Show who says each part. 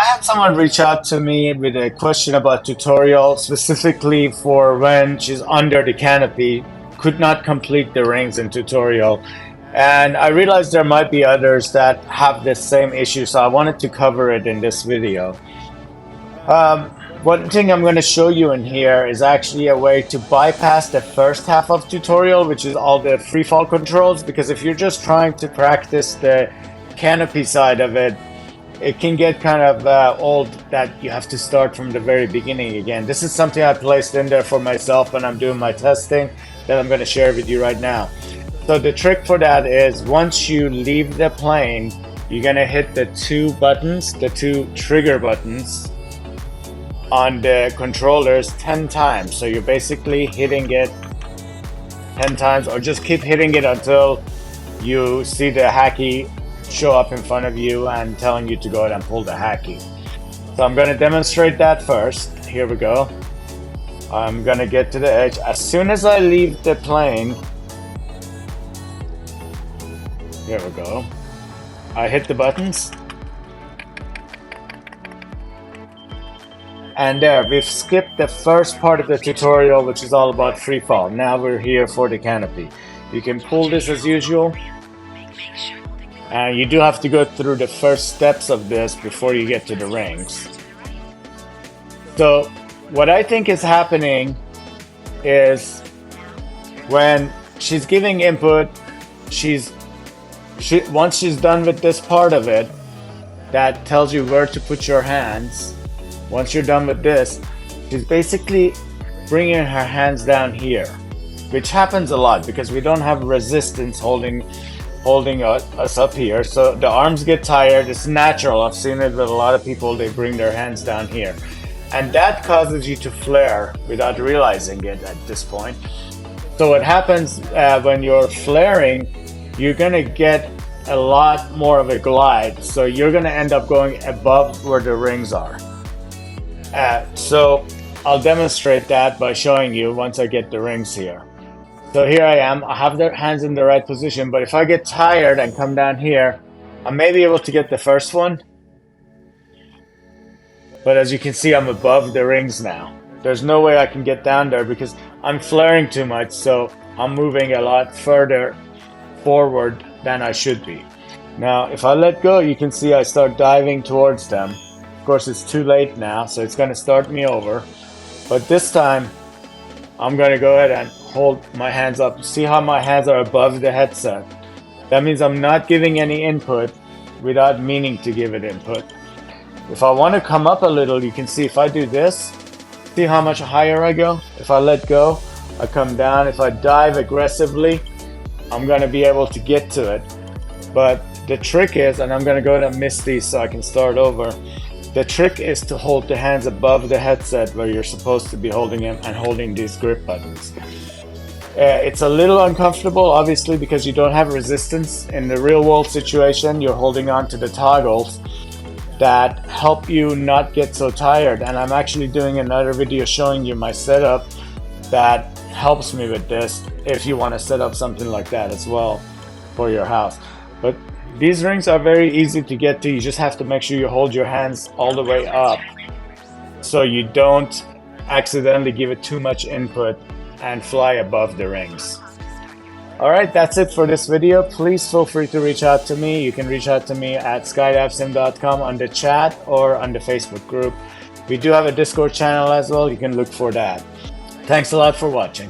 Speaker 1: I had someone reach out to me with a question about tutorial, specifically for when she's under the canopy, could not complete the rings in tutorial. And I realized there might be others that have this same issue, so I wanted to cover it in this video. One thing I'm going to show you in here is actually a way to bypass the first half of tutorial, which is all the free fall controls, because if you're just trying to practice the canopy side of it, it can get kind of old that you have to start from the very beginning again. This is something I placed in there for myself when I'm doing my testing that I'm going to share with you right now. So the trick for that is once you leave the plane, you're going to hit the two buttons, the two trigger buttons on the controllers 10 times. So you're basically hitting it 10 times, or just keep hitting it until you see the hacky show up in front of you and telling you to go ahead and pull the hacky. So I'm going to demonstrate that first. Here we go. I'm going to get to the edge. As soon as I leave the plane, here we go, I hit the buttons. And there, we've skipped the first part of the tutorial, which is all about free fall. Now we're here for the canopy. You can pull this as usual. And you do have to go through the first steps of this before you get to the rings. So what I think is happening is when she's giving input, once she's done with this part of it, that tells you where to put your hands. Once you're done with this, she's basically bringing her hands down here, which happens a lot because we don't have resistance holding us up here, so the arms get tired. It's natural. I've seen it with a lot of people. They bring their hands down here, and that causes you to flare without realizing it at this point. So what happens when you're flaring, you're gonna get a lot more of a glide, so you're gonna end up going above where the rings are. So I'll demonstrate that by showing you once I get the rings here. So here I am, I have the hands in the right position, but if I get tired and come down here, I may be able to get the first one. But as you can see, I'm above the rings now. There's no way I can get down there because I'm flaring too much, so I'm moving a lot further forward than I should be. Now, if I let go, you can see I start diving towards them. Of course, it's too late now, so it's gonna start me over. But this time, I'm gonna go ahead and hold my hands up. See how my hands are above the headset? That means I'm not giving any input without meaning to give it input. If I want to come up a little, you can see if I do this, see how much higher I go? If I let go, I come down. If I dive aggressively, I'm gonna be able to get to it. But the trick is, and I'm gonna go ahead and miss these so I can start over. The trick is to hold the hands above the headset where you're supposed to be holding them and holding these grip buttons. It's a little uncomfortable, obviously, because you don't have resistance. In the real world situation, you're holding on to the toggles that help you not get so tired. And I'm actually doing another video showing you my setup that helps me with this if you want to set up something like that as well for your house. But these rings are very easy to get to. You just have to make sure you hold your hands all the way up so you don't accidentally give it too much input and fly above the rings. Alright, that's it for this video. Please feel free to reach out to me. You can reach out to me at SkydiveSim.com on the chat or on the Facebook group. We do have a Discord channel as well. You can look for that. Thanks a lot for watching.